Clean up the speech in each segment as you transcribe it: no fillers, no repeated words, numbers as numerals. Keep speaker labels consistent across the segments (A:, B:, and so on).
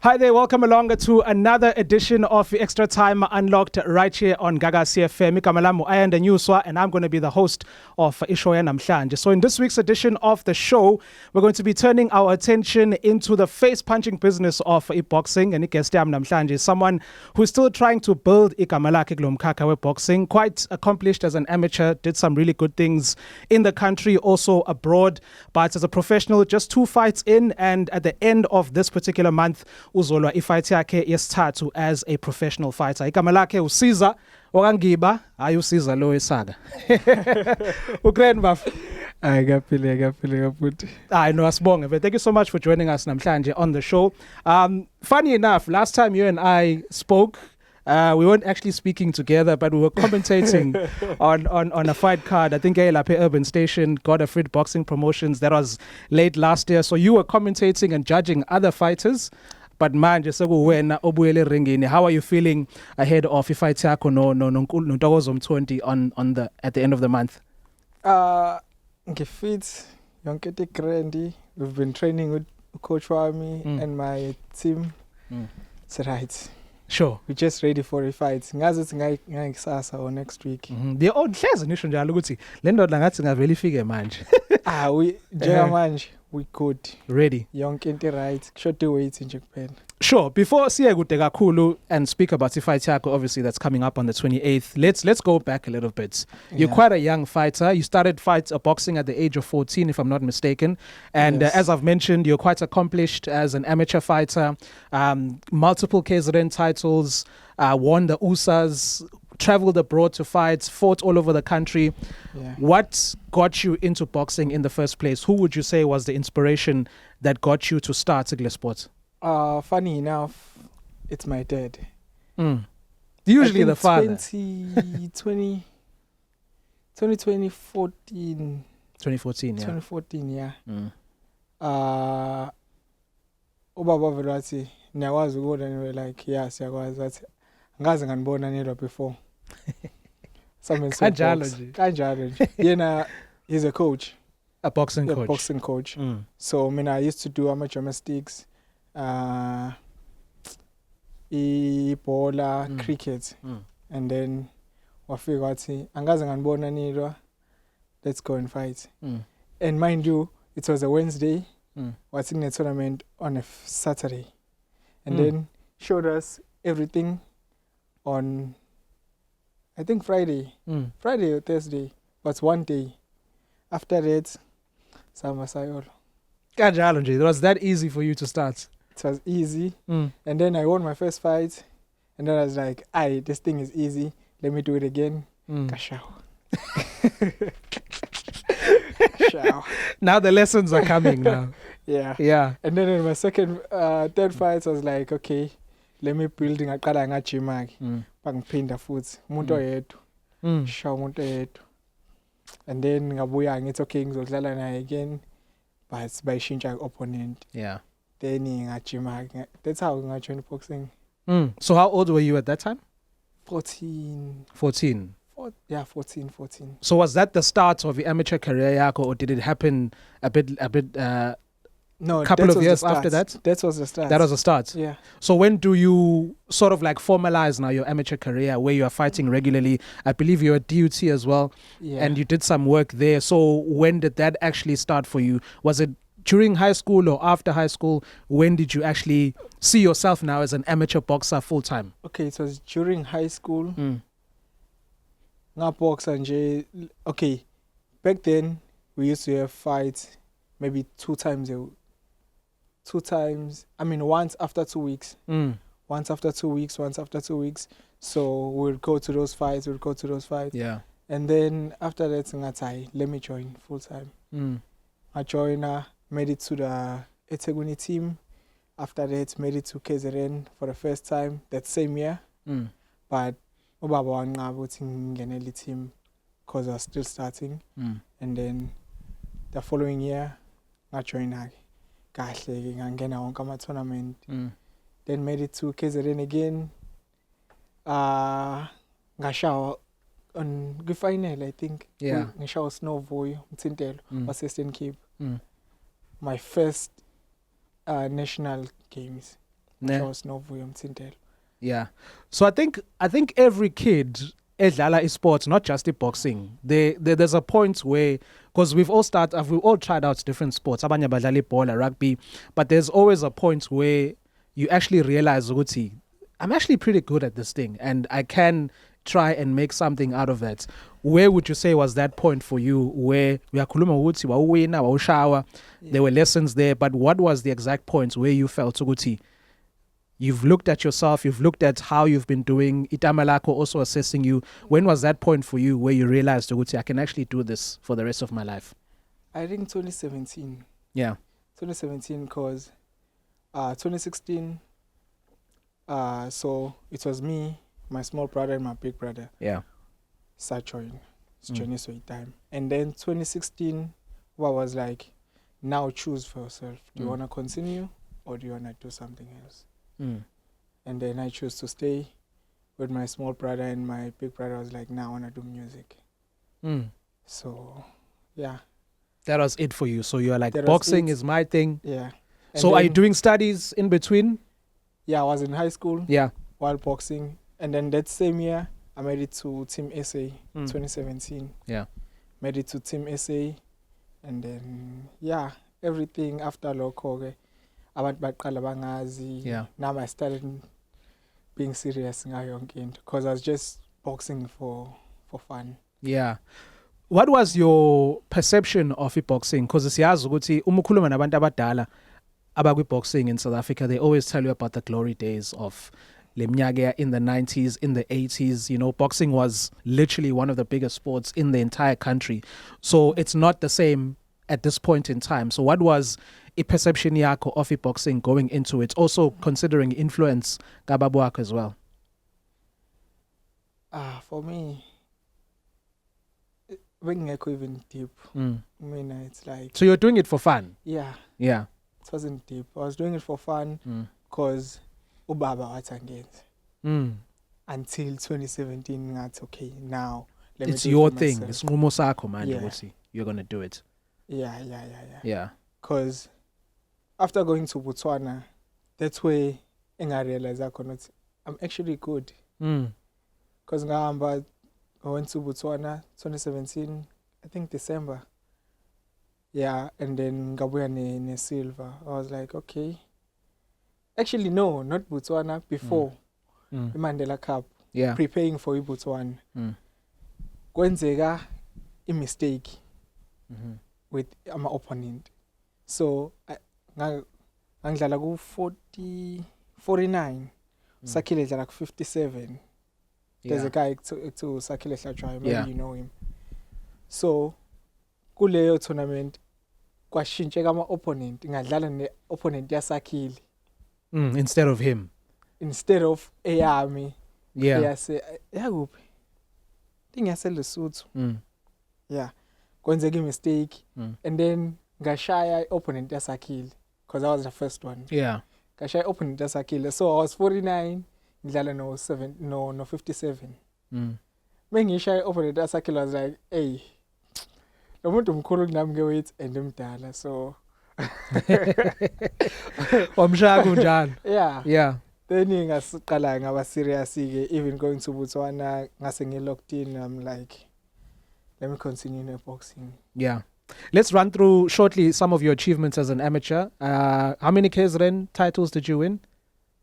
A: Hi there, welcome along to another edition of Extra Time Unlocked right here on Gaga CFM. Igama lami Ayanda Nyuswa, and I'm going to be the host of Ishoya Namhlanje. So in this week's edition of the show, we're going to be turning our attention into the face-punching business of boxing. And guest yam Namhlanje is someone who's still trying to build igama lakhe kulo mkhakha we boxing. Quite accomplished as an amateur, did some really good things in the country, also abroad. But as a professional, just 2 fights in, and at the end of this particular month, uzolwa ifight yakhe yesithathu as a professional fighter. Igama lakhe uSiza okangiba, hayi uSiza lo esaga. Ukreni baf.
B: I put.
A: I know asibonge, but thank you so much for joining us namhlanje on the show. Funny enough, last time you and I spoke, we weren't actually speaking together, but we were commentating on a fight card. I think Lape Urban Station got a free boxing promotions. That was late last year. So you were commentating and judging other fighters. But man, just wena obuyele ringini. How are you feeling ahead of the fight yakho no Ntokozo Mthonti on the at the end of the month?
B: Ngifit yonke into grandi. We've been training with Coach Wami and my team. It's right.
A: Sure.
B: We're just ready for a fight. Ngazi ukuthi kusasa or next week.
A: The old hleze nisho njalo ukuthi le ndoda ngathi ngaveli fike manje.
B: We good.
A: Ready.
B: Yonke into right. Short wait nje kuphela.
A: Sure. Before siye kude kakhulu and speak about the fight yakho, obviously that's coming up on the 28th. Let's go back a little bit. You're quite a young fighter. You started boxing at the age of 14, if I'm not mistaken. And
B: yes.
A: As I've mentioned, you're quite accomplished as an amateur fighter. Multiple KZN titles, won the USAs, traveled abroad to fights, fought all over the country.
B: Yeah.
A: What got you into boxing in the first place? Who would you say was the inspiration that got you to start Sigle Sports?
B: Funny enough, it's my dad.
A: Usually the father.
B: 2014.
A: 2014, yeah.
B: 2014, yeah. Ubaba vele wathi niyakwazi ukubona niwe like yeah siyakwazi wathi ngaze nganibona nilo before.
A: Kanjalo
B: nje. Yena he's a coach.
A: A boxing coach.
B: A boxing coach. So I used to do amateur gymnastics, ibhola, cricket. And then wafika wathi angaze nganibona nilo, let's go and fight. And mind you, it was a Wednesday. Was in a tournament on a Saturday. And then showed us everything on I think Friday or Thursday was one day. After that, Sama Sayolo.
A: Kanjalo nje, it was that easy for you to start.
B: It was easy. And then I won my first fight. And then I was like, this thing is easy. Let me do it again. Kashao.
A: Now the lessons are coming now.
B: Yeah. And then in my third fight, I was like, okay, let me build ngaqala ngajima ke. Bangiphinda futhi umuntu oyedwa. Shaw umuntu oyedwa. And then ngabuya ngithi okay ngizodlala naye again, but bayishintsha opponent.
A: Yeah.
B: Then ngajima. That's how I joined boxing.
A: So how old were you at that time?
B: 14.
A: 14.
B: 14.
A: So was that the start of your amateur career yakho, or did it happen a bit
B: no,
A: couple of years after that?
B: That was the start.
A: That was the start.
B: Yeah.
A: So when do you sort of like formalize now your amateur career where you are fighting regularly? I believe you're at DUT as well.
B: Yeah.
A: And you did some work there. So when did that actually start for you? Was it during high school or after high school? When did you actually see yourself now as an amateur boxer full time?
B: Okay, it was during high school. Boxer nje. Okay, back then we used to have fights maybe once after 2 weeks. Once after 2 weeks. So we'll go to those fights.
A: Yeah.
B: And then after that, let me join full time. I joined, made it to the Eteguni team. After that, made it to KZN for the first time that same year. But ubaba wanqaba ukuthi ngingenele team because I was still starting. And then the following year, I joined kahle ngangena wonke ama-tournament. Then made it to KZN again. Ngashawa on kwi-final, I think.
A: Yeah.
B: Ngishawa Snowboy Mthintelo wase-Eastern Cape. My first national games.
A: Ne.
B: was Novuyo Mtintelo.
A: Yeah. So I think every kid edlala sports, not just the boxing. There's a point where, because we've all tried out different sports, abanye badlala ibhola, rugby, but there's always a point where you actually realize ukuthi I'm actually pretty good at this thing and I can try and make something out of that. Where would you say was that point for you where uyakhuluma ukuthi wawuwina, wawushawa, there were lessons there, but what was the exact point where you felt ukuthi you've looked at yourself, you've looked at how you've been doing, itama lakho also assessing you. When was that point for you where you realized ukuthi I can actually do this for the rest of my life?
B: I think 2017.
A: Yeah.
B: 2017 because 2016 so it was me, my small brother and my big brother.
A: Yeah.
B: Join time. And then 2016 what was like, now choose for yourself. Do you want to continue or do you want to do something else? And then I chose to stay with my small brother, and my big brother was like, now I want to do music. So yeah,
A: that was it for you. So you're like,
B: that
A: boxing is my thing.
B: Yeah. And
A: so are you doing studies in between?
B: Yeah, I was in high school.
A: Yeah.
B: While boxing, and then that same year I made it to Team SA 2017.
A: Yeah.
B: Made it to Team SA, and then yeah, everything after local.
A: Yeah.
B: Now I started being serious because I was just boxing for fun.
A: Yeah. What was your perception of boxing? Because siyazi ukuthi uma ukhuluma nabantu abadala abakwi-boxing in South Africa, they always tell you about the glory days of lemnyaka in the 90s, in the 80s. You know, boxing was literally one of the biggest sports in the entire country. So it's not the same at this point in time. So what was a perception yakho of boxing going into it, also considering influence kababu wakho as well?
B: For me, bengekho even deep. I mean, it's like,
A: so you're doing it for fun?
B: Yeah. It wasn't deep. I was doing it for fun because ubaba wathi until 2017 ngathi okay, now let me
A: it's
B: do
A: your
B: it for
A: thing.
B: myself.
A: It's ngumo sakho manje
B: Yeah.
A: ukuthi you're going to do it.
B: Yeah. Because after going to Botswana, that's where I realized I'm actually good. Because I went to Botswana 2017, I think December. Yeah, and then ngabuya ne silver. I was like, okay. Actually, no, not Botswana, before the Mandela Cup.
A: Yeah.
B: Preparing for Botswana. Kwenzeka a mistake with my opponent. So ngidlala ku 49, Sakhile dlala ku 57. There's a guy to Sakhile Hlatshwayo, maybe you know him. So kuleyo tournament kwashintsheka ama opponent, ngadlala ne opponent yaSakhile
A: instead of him,
B: instead of eyami.
A: Yeah.
B: Yase yakuphi ingase Lesotho. Yeah, kwenzeka a mistake and then ngashaya opponent yaSakhile because I was the first one.
A: Yeah.
B: Ngashaya opponent yaSakhile, so I was 49, ngidlala no 57. Mengishaya opponent yaSakhile, I was like, hey, lo muntu mkhulu kunami ngeweight and emdala, so
A: wamshaya kunjalo.
B: Yeah. Then ngasiqala ngaba serious ke, even going to Botswana ngase locked in. I'm like, let me continue in boxing.
A: Yeah. Let's run through shortly some of your achievements as an amateur. How many KZN titles did you win?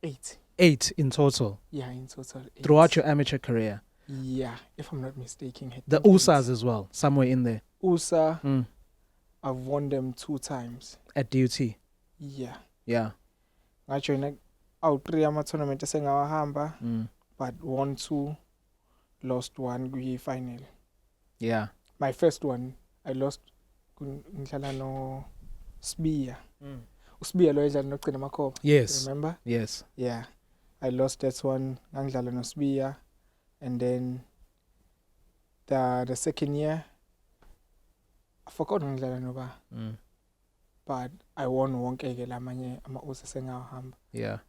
B: 8.
A: 8 in total.
B: Yeah, in total 8.
A: Throughout your amateur career.
B: Yeah, if I'm not mistaken.
A: The USAs as well, somewhere in there.
B: USA, I've won them 2 times.
A: At DUT?
B: Yeah.
A: Yeah.
B: I joined out 3 tournament esengawahamba, but won 2, lost 1 kwi-final.
A: Yeah.
B: My first one, I lost ngidlala no Sbiya. uSbiya lo edlala nogcina Makhoba.
A: Yes.
B: Remember?
A: Yes.
B: Yeah. I lost that one ngidlala no Sbiya, and then the second year I forgot ngidlala no ba. But I won wonke ke lamanye ama USA sengawahamba.
A: Yeah.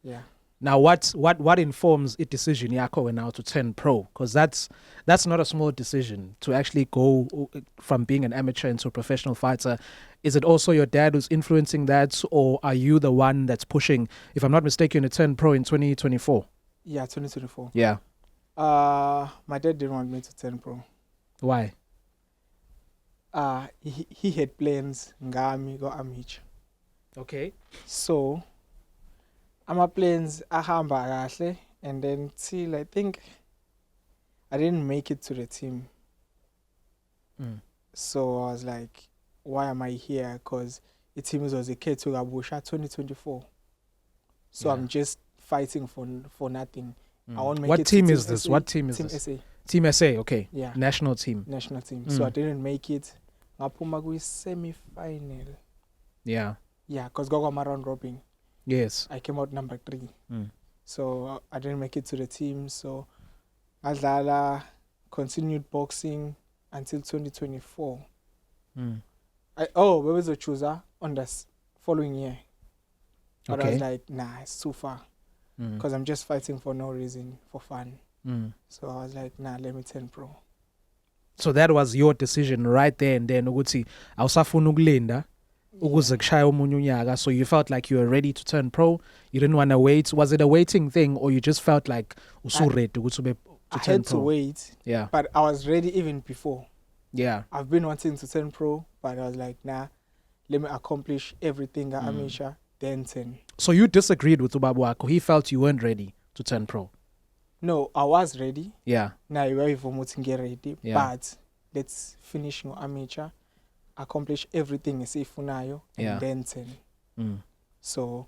B: Yeah.
A: Now, what informs a decision yakho now to turn pro? Because that's not a small decision to actually go from being an amateur into a professional fighter. Is it also your dad who's influencing that, or are you the one that's pushing? If I'm not mistaken, to turn pro in 2024.
B: Yeah, 2024.
A: Yeah.
B: My dad didn't want me to turn pro.
A: Why?
B: He had plans ngami go amateur.
A: Okay.
B: So ama plans ahamba kahle, and then till I think I didn't make it to the team. So I was like, why am I here? Because the team was a K2 Gabusha 2024. So I'm just fighting for nothing. I won't make
A: What
B: it
A: team
B: to
A: is this?
B: SA.
A: What team is
B: Team
A: this?
B: SA.
A: Team SA, okay.
B: Yeah.
A: National team.
B: National team. So I didn't make it. Ngaphuma kwi semi-final.
A: Yeah.
B: Yeah, because go round robin.
A: Yes.
B: I came out number 3. So I didn't make it to the team. So Adlala continued boxing until 2024. We was a chooser on the following year. But I was like, nah, it's too far. Because I'm just fighting for no reason, for fun. So I was like, nah, let me turn pro.
A: So that was your decision right there and then ukuthi awusafuna ukulinda ukuze kushaya omunye unyaka, so you felt like you were ready to turn pro. You didn't want to wait. Was it a waiting thing, or you just felt like usu-ready ukuthi ube to
B: I
A: turn
B: had
A: pro?
B: to wait.
A: Yeah.
B: But I was ready even before.
A: Yeah.
B: I've been wanting to turn pro, but I was like, nah, let me accomplish everything at amateur, then turn.
A: So you disagreed with Ubabu Wako. He felt you weren't ready to turn pro.
B: No, I was ready.
A: Yeah.
B: Now you are ready.
A: Yeah.
B: But let's finish no amateur, accomplish everything esifunayo, and then turn. So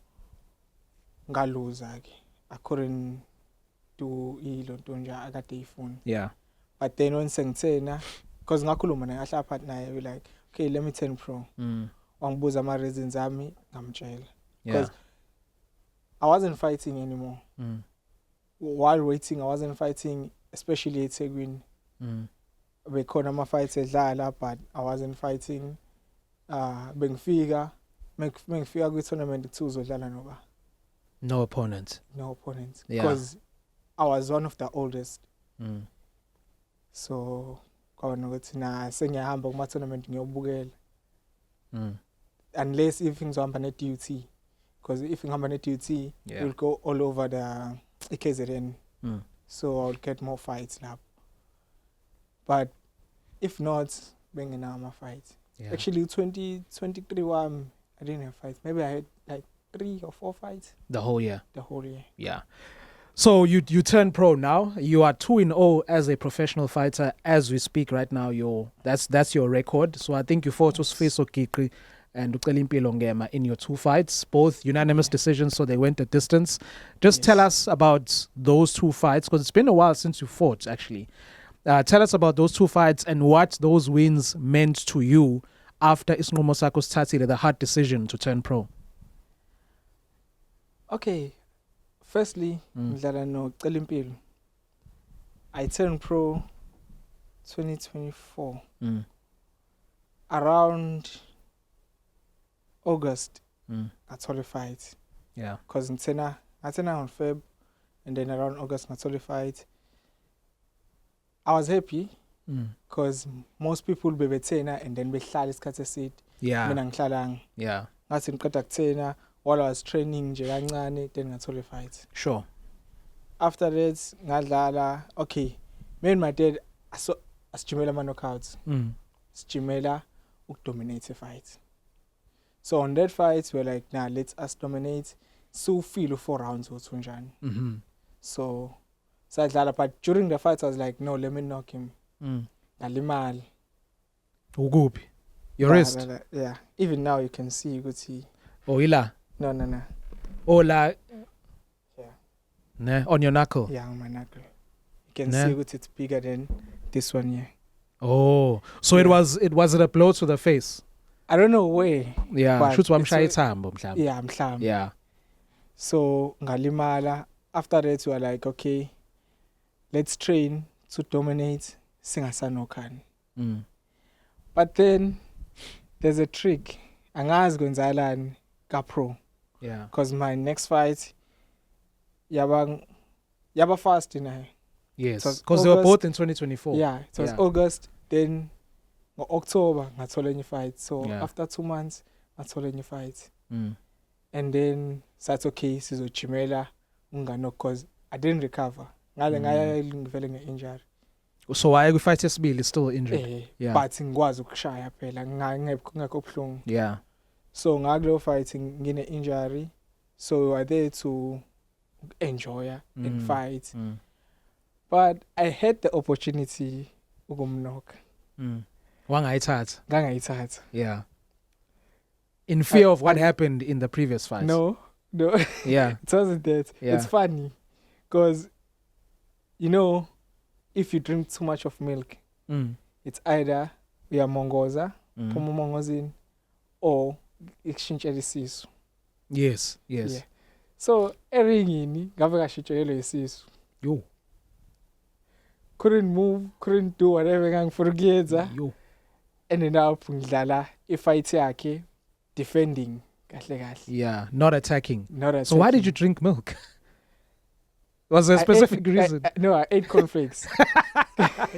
B: ngaluza ke. I couldn't do ilonto nje akade ifuna.
A: Yeah.
B: But then when sengithena, because ngakhuluma naye ahlapha naye, we like, okay, let me turn pro. Wangibuza ama reasons ami ngamtshela. Because I wasn't fighting anymore. While waiting, I wasn't fighting, especially at eThekwini. Bekhona ama fights edlala, but I wasn't fighting. Bengifika kwi tournament 2 uzodlala noba.
A: No opponent.
B: No opponent.
A: Yeah.
B: Because I was one of the oldest. So kwabona ukuthi na sengiyahamba kuma tournament ngiyobukela. Unless if ngizohamba ne duty, because if ngihamba ne duty, we'll go all over the KZN. So I'll get more fights now. But if not, benginama fight.
A: Yeah.
B: Actually 2023 I didn't have fights. Maybe I had like 3 or 4 fights
A: The whole year.
B: the whole year.
A: Yeah. So you turn pro now. You are 2-0 as a professional fighter as we speak right now. That's your record. So I think you fought Usfiso Kikri and Uceli Mpilo Ngema in your 2 fights, both unanimous decisions, so they went the distance. Just tell us about those 2 fights, because it's been a while since you fought, actually. Tell us about those 2 fights and what those wins meant to you after Isinqumo Sakho sithathile the hard decision to turn pro.
B: Okay. Firstly, ngidlala no Uceli Mpilo. I turned pro 2024. Around August, I told a fight.
A: Yeah.
B: Because I turned on Feb, and then around August, I told a fight. I was happy because most people be bethena and then behlala isikhathi eside.
A: Yeah.
B: Mina ngihlalanga.
A: Yeah.
B: Ngathi ngiqeda kuthena while I was training nje kancane, then ngathola a fight.
A: Sure.
B: After that, ngadlala. Okay, me and my dad asijimela ama knockouts. Sijimela ukudominate a fight. So on that fight, we're like, nah, let's us dominate. So feel 4 rounds or tunjani. So sadlala, but during the fight, I was like, no, let me knock him. Ngalimala.
A: Ugupi. Your wrist.
B: Yeah. Even now you can see, you could see.
A: Oh, ila.
B: No.
A: Oh, la.
B: Yeah.
A: Ne, on your knuckle.
B: Yeah, on my knuckle. You can see it's bigger than this one here.
A: Oh, so it was a blow to the face.
B: I don't know where.
A: Yeah, shoot wamshaya ithambo mhlawumbe.
B: Yeah, mhlawumbe.
A: Yeah.
B: So ngalimala. After that, we were like, okay, let's train to dominate singasanokhani. But then there's a trick. Angazi kwenzalani ka pro.
A: Yeah.
B: Because my next fight yaba fast nayo.
A: Yes,
B: It was
A: because they were
B: August.
A: both in 2024.
B: Yeah, it was
A: Yeah.
B: August, then October ngathola enye fight. So
A: Yeah.
B: after 2 months ngathola enye fight.
A: Mm.
B: And then sathi okay sizojimela ungano cause I didn't recover. Ngale ngaya ngivele nge-injury.
A: So why we fight SBL still injured? Yeah.
B: But ngikwazi ukushaya phela ngingekho obuhlungu.
A: Yeah.
B: So ngalo fighting ngine injury. So we were there to enjoy and fight.
A: Mm.
B: But I had the opportunity ukumnokha.
A: Wangayithatha.
B: Ngangayithatha.
A: Yeah. In fear of what happened in the previous fight.
B: No.
A: Yeah.
B: It wasn't that.
A: Yeah.
B: It's funny because, you know, if you drink too much of milk, it's either uyamongoza, phuma umongozini, or ikushintshe isisu.
A: Yes.
B: Yeah. So eringini ngabe kashintshelwe isisu.
A: Yo.
B: Couldn't move, couldn't do whatever ngangifuna ukuyenza.
A: Yo.
B: Ended up ngidlala ifight yakhe defending kahle.
A: Yeah, not attacking.
B: Not attacking.
A: So why did you drink milk? Was there a specific reason?
B: No, I ate cornflakes.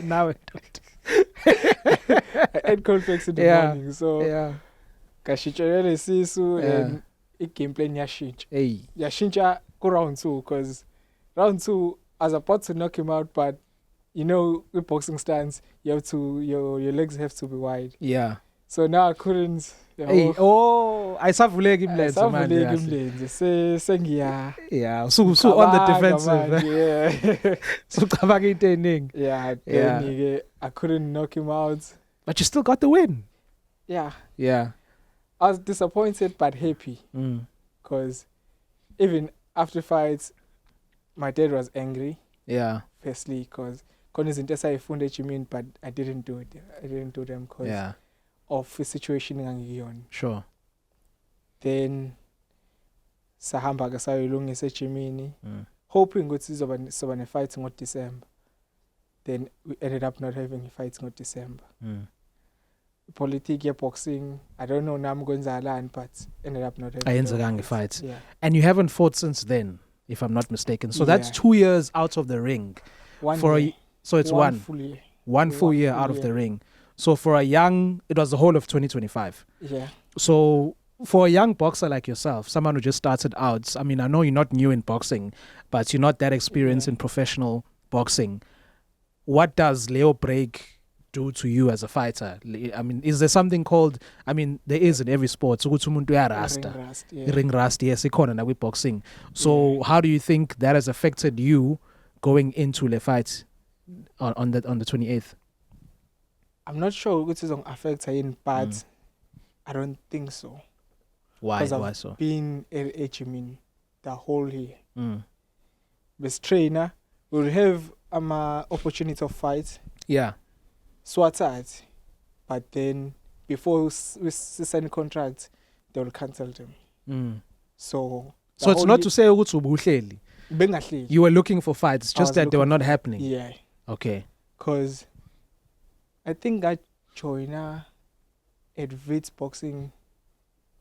A: Now I don't.
B: I ate cornflakes in the morning. So
A: Yeah.
B: kashitshelwe isisu
A: Yeah.
B: and i-game plan yashintsha.
A: Hey.
B: Yashintsha ku round 2 because round 2 I was about to knock him out, but you know with boxing stance you have to your legs have to be wide.
A: Yeah.
B: So now I couldn't.
A: Hey. Oh, ayisavuleki imlenze manje.
B: Ayisavuleki imlenze. Sengiya.
A: Yeah. So on the defensive.
B: Yeah.
A: So cabanga into eningi.
B: Yeah.
A: Yeah.
B: Then I couldn't knock him out.
A: But you still got the win.
B: Yeah.
A: Yeah.
B: I was disappointed but happy because even after fights, my dad was angry.
A: Yeah.
B: Firstly, because izinto esayifunda ejimini, but I didn't do it. I didn't do them because of the situation engangiyona.
A: Sure.
B: Then sahamba ke sayoyilungisa ejimini, hoping ukuthi sizoba ne-fight ngo-December. Then we ended up not having a fight ngo-December. Politics boxing, I don't know nami kwenzalani, but ended up not having
A: Ayenzekanga fight.
B: Yeah.
A: And you haven't fought since then, if I'm not mistaken. So that's 2 years out of the ring. So it's
B: one full year.
A: One full year out of the ring. So for it was the whole of 2025.
B: Yeah.
A: So for a young boxer like yourself, someone who just started out, I mean, I know you're not new in boxing, but you're not that experienced in professional boxing. What does Leo break do to you as a fighter? I mean, is there something called, I mean, there is in every sport. So ring rust, yes, ikhona with boxing. So how do you think that has affected you going into the fight on the 28th?
B: I'm not sure which is going to affect him, but I don't think so.
A: Why so?
B: Being a HMN the whole year. Best trainer will have opportunity to fight.
A: Yeah.
B: Swatad. But then before we sign contract, they will cancel them. So
A: it's not to say ukuthi you were looking for fights, it's just that they were not happening.
B: Yeah.
A: Okay.
B: Because I think I joined at Vits Boxing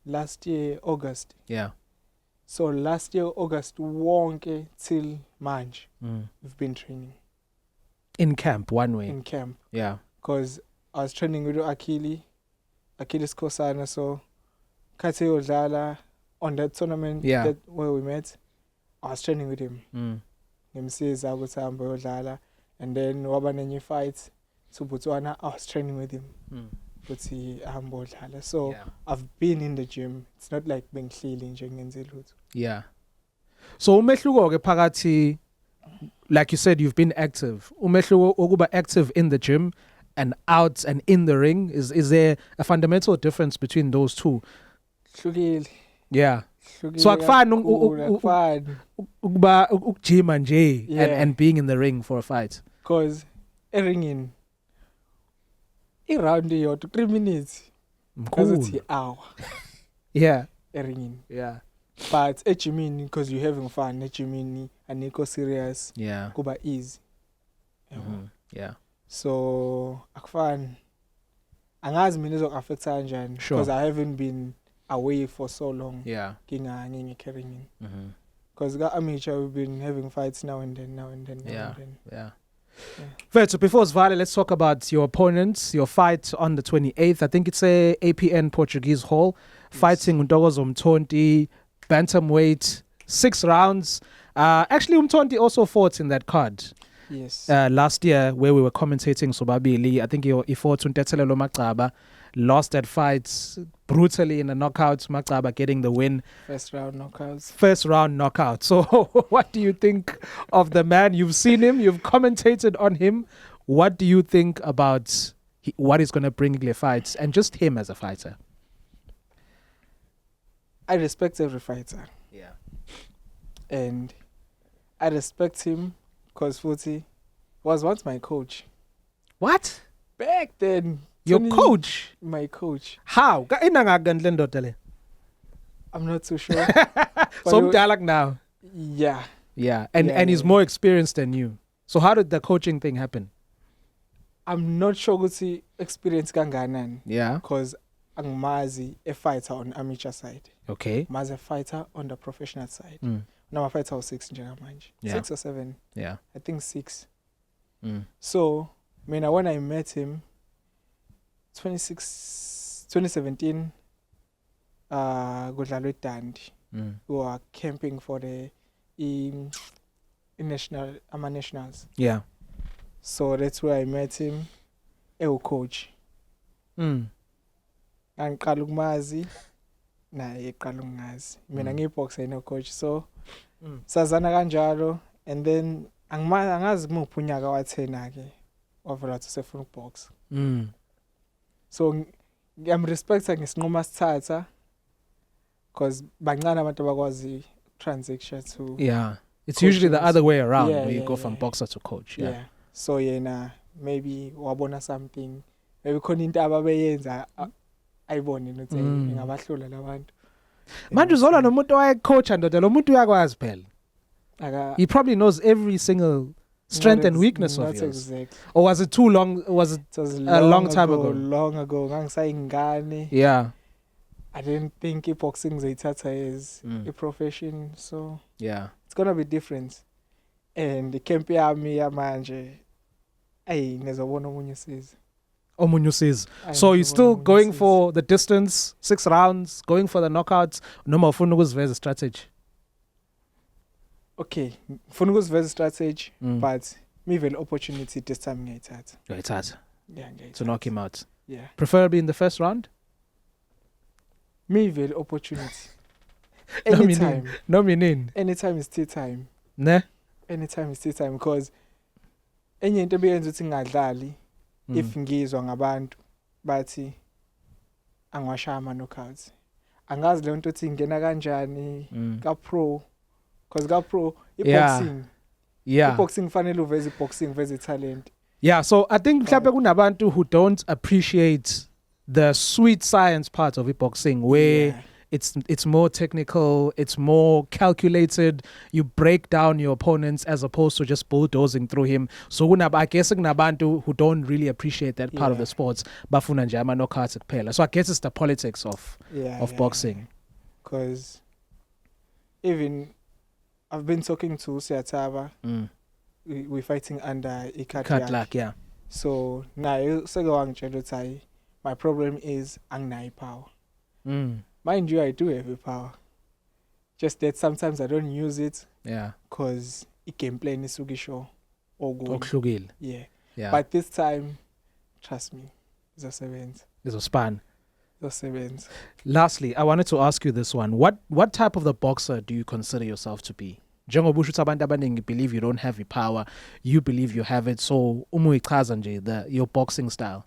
B: last year, August.
A: Yeah.
B: So last year, August, wonke till March, we've been training.
A: In camp, one way.
B: In camp.
A: Yeah.
B: Because I was training with Achilles Kosana, so Kate Odala on that tournament where we met, I was training with him. Nimsiza Agutamba Odala. And then Wabanenye fight to Botswana, I was training with him. So I've been in the gym. It's not like being clean.
A: Yeah. So umehluko ke phakathi, like you said, you've been active. Umehluko ukuba active in the gym and out and in the ring, is there a fundamental difference between those two? Yeah. So akufani ukuba ukujima nje and being in the ring for a fight.
B: Because ringing around the 3 minutes. Because it's an hour.
A: Yeah.
B: Ringing.
A: Yeah.
B: But because you're having fun, and you go serious.
A: Yeah.
B: Kuba easy.
A: Yeah.
B: So akufani. Angazi mina izok-affect kanjani because I haven't been away for so long.
A: Yeah.
B: Carrying. Because amateur, we've been having fights now and then.
A: Yeah.
B: Yeah.
A: Fair. So before Svale, let's talk about your opponents, your fight on the 28th. I think it's a APN Portuguese Hall. Fighting Ntokozo Mthonti, bantamweight, 6 rounds. Actually, Mthonti also fought in that card.
B: Yes.
A: Last year, where we were commentating Sobabili, I think he fought Ntetselelo Maqaba, lost that fight brutally in a knockout. Maqaba getting the win.
B: First round knockouts.
A: First round knockout. So, what do you think of the man? You've seen him, you've commentated on him. What do you think about what he's going to bring in the fights and just him as a fighter?
B: I respect every fighter.
A: Yeah.
B: And I respect him because Futhi was once my coach.
A: What?
B: Back then.
A: Your coach?
B: My coach.
A: How?
B: I'm not too sure.
A: So dialogue now.
B: Yeah.
A: Yeah. And he's more experienced than you. So how did the coaching thing happen?
B: I'm not sure ukuthi experience kanganan.
A: Yeah.
B: Because angmazi a fighter on amateur side.
A: Okay.
B: Mazi a fighter on the professional side. Now my fighter was 6 njengamanje.
A: Yeah.
B: 6 or 7.
A: Yeah.
B: I think 6.
A: Mm.
B: So, when I met him 2017 kudlalwe eDandi. We were camping for the nationals.
A: Yeah.
B: So that's where I met him. Coach. Angiqala ukumazi naye eqala ukungazi. Mina ngiyiboxer no coach. So sazana kanjalo and then angazi kumuphi unyaka wathena ke wavela usefuna ukubox. So ngiyamrespecta ngesinqoma sithatha because bancane abantu abakwazi transition to.
A: Yeah. It's usually the other way around where you go from
B: yeah.
A: boxer to coach. Yeah.
B: So yena maybe wabona something. Maybe khona into ababeyenza ayibone nokuthi ingabahlula labantu.
A: Manje uzola nomuntu owayecoacha ndoda lo muntu uyakwazi phela. He probably knows every single strength and weakness of yours.
B: Exactly.
A: Or was it too long? Was it a long time ago?
B: Long ago. Ngangisayingane.
A: Yeah.
B: I didn't think boxing zayithatha is a profession, so
A: yeah,
B: it's gonna be different. And the camp yami yamanje, ay ngizobona omunye usiza.
A: So you're still going for the distance, 6 rounds, going for the knockouts. Noma ufuna ukuziveza strategy.
B: Okay, ufuna ukuziveza strategy, but me vele opportunity this time ngiyayithatha.
A: Ngiyayithatha.
B: Yeah, ngiyayithatha.
A: To knock him out.
B: Yeah.
A: Preferably in the first round?
B: Me vele opportunity. Anytime.
A: No meaning.
B: Anytime is tea time.
A: Ne?
B: Anytime is tea time because enye into ebiyenza ukuthi ngingadlali if ngizwa ngabantu bathi angwashaya ama knockouts. Angazi le nto ukuthi ingena kanjani ka pro because ka pro boxing.
A: Yeah.
B: Boxing fanele uveze boxing uveze talent.
A: Yeah, so I think mhlawumbe kunabantu who don't appreciate the sweet science part of boxing where it's more technical, it's more calculated. You break down your opponents as opposed to just bulldozing through him. So I guess kunabantu who don't really appreciate that part of the sports. Bafuna nje ama knockouts kuphela. So I guess it's the politics of boxing.
B: Because even I've been talking to Siatava. We're fighting under Ikatlak.
A: Yeah.
B: So now my problem is angnayi power. Mind you, I do have a power. Just that sometimes I don't use it.
A: Yeah.
B: Because it can play in Sugisho or good. Yeah. But this time, trust me, it's a 7th.
A: It's a span.
B: It's a 7th.
A: Lastly, I wanted to ask you this one. What type of the boxer do you consider yourself to be? Njengoba usho abantu abaningi believe you don't have the power, you believe you have it. So umuyichaza nje your boxing style.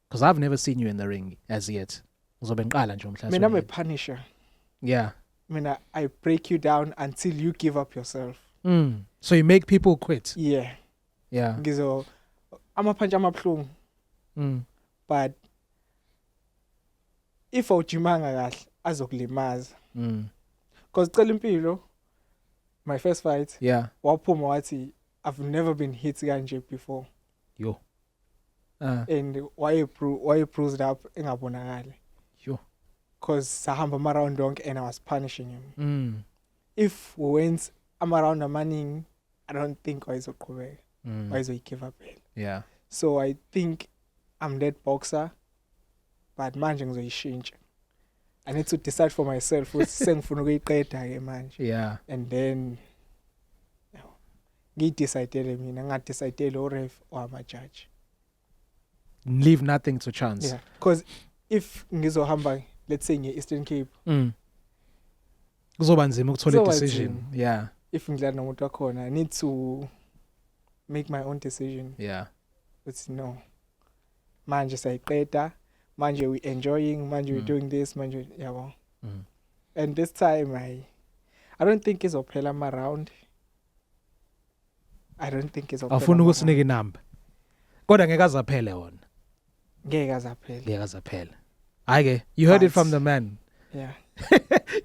A: Because I've never seen you in the ring as yet.
B: I'm a punisher.
A: Yeah.
B: I break you down until you give up yourself.
A: So you make people quit.
B: Yeah.
A: Yeah.
B: I'm a punch, I'm a plum. But if Ojimanga azokulimaza. Because Telimpilo, my first fight, Wapumawati, I've never been hit ganje before.
A: Yo.
B: And why you bruised up ingabonakali.
A: Yo.
B: Because Sahamba around donk and I was punishing him. if we went around amaning, I don't think wayizoqhubeka. Give up.
A: Yeah.
B: So I think I'm that boxer, but manje ngizoyishintsha. I need to decide for myself ukuthi sengifuna ukuyiqeda ke manje.
A: Yeah.
B: And then ngiyidecidele mina, ngadecide o ref or ama judge.
A: Leave nothing to chance.
B: Yeah, because if ngizohamba, let's say nge-Eastern Cape,
A: kuzoba nzima ukuthola
B: Kuzoba
A: decision.
B: nzima.
A: Yeah.
B: if ngidlala nomuntu wakhona, I need to make my own decision.
A: Yeah.
B: It's no. Manje sayiqeda, manje we enjoying, manje we doing this, manje yabo. And this time I don't think izophela ama round. I don't think izophela.
A: Awufuna ukusinika inamba. Kodwa ngeke azaphele wona.
B: Ngeke azaphela.
A: Ngeke azaphele. Hayi, you heard it from the man.
B: Yeah.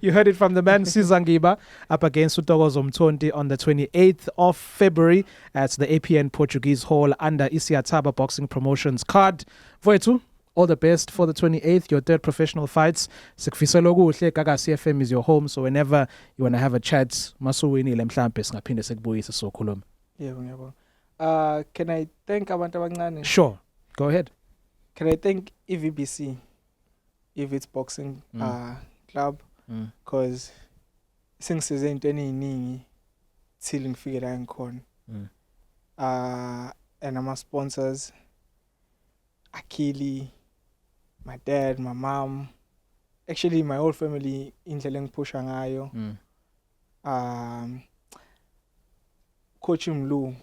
A: You heard it from the man, Sizangiba, up against Utokozo Mthonti on the 28th of February at the APN Portuguese Hall under Isiataba Boxing Promotions card. Voetu, all the best for the 28th, your third professional fights. Sikufisela okuhle, Gaga CFM is your home, so whenever you want to have a chat, masuwinile mhlambe singaphinde sikubuyise sokhuluma.
B: Yebo. Can I thank abantu abancane?
A: Sure. Go ahead.
B: Can I thank EVBC, if it's boxing club, because sengisize into eningi till ngifike la ngikhona. And ama sponsors, Akili, my dad, my mom, actually my whole family indlela engipusha ngayo. Coach Mlu,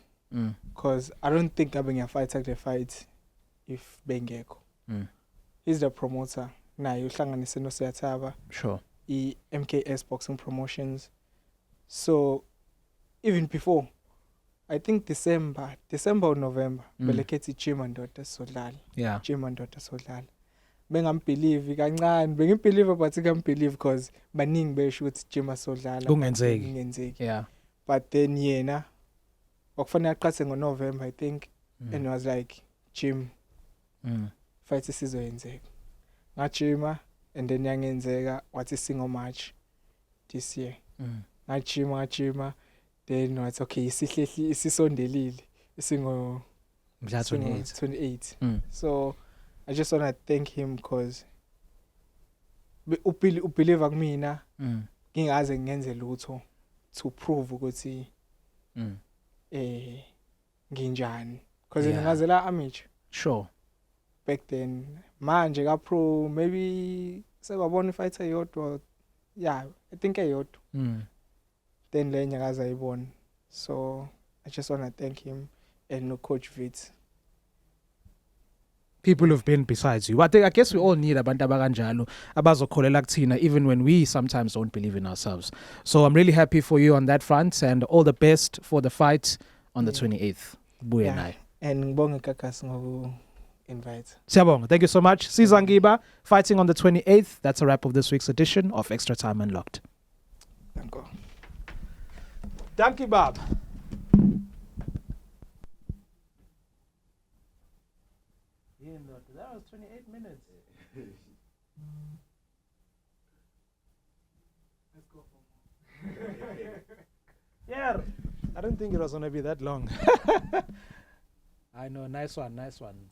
B: because I don't think I'm going to fight like the fight if Bengeko. He's the promoter. Na uhlanganise no Siataba.
A: Sure.
B: MKS Boxing Promotions. So even before, I think December or November, belekethi Jim and Daughter Sodlala.
A: Yeah.
B: Jim and Daughter Sodlala. Bengambelieve kancane, bengibelieve but ngambelieve because baningi besho ukuthi Jim Sodlala.
A: Kungenzeki. Yeah.
B: But then yena wakufanele aqhathe ngoNovember I think, and it was like Jim fight isizoyenzeka. Ngajima and then yangenzeka wathi singo March this year. Ngajima then it's okay isisondelile isingo 28. So I just want to thank him because ubelieve kumina ngingaze ngenze lutho to prove ukuthi nginjani because ngazela amateur.
A: Sure.
B: Back then manje ka pro maybe sekwabona fighter yodwa. Yeah, I think eyodwa. Then le nyakaza ayibona. So I just want to thank him and no coach Vitz.
A: People who've been besides you. I guess we all need abantu abakanjalo abazokholela kuthina even when we sometimes don't believe in ourselves. So I'm really happy for you on that front and all the best for the fight on the 28th. Buye naye.
B: And ngibonge Kakas ngoku invite.
A: Siyabonga. Thank you so much. Sizangiba fighting on the 28th. That's a wrap of this week's edition of Extra Time Unlocked.
B: Thank you.
A: Thank you, Bob. That was 28 minutes.
B: Let's go for more.
A: Yeah, I don't think it was going to be that long. I know, nice one.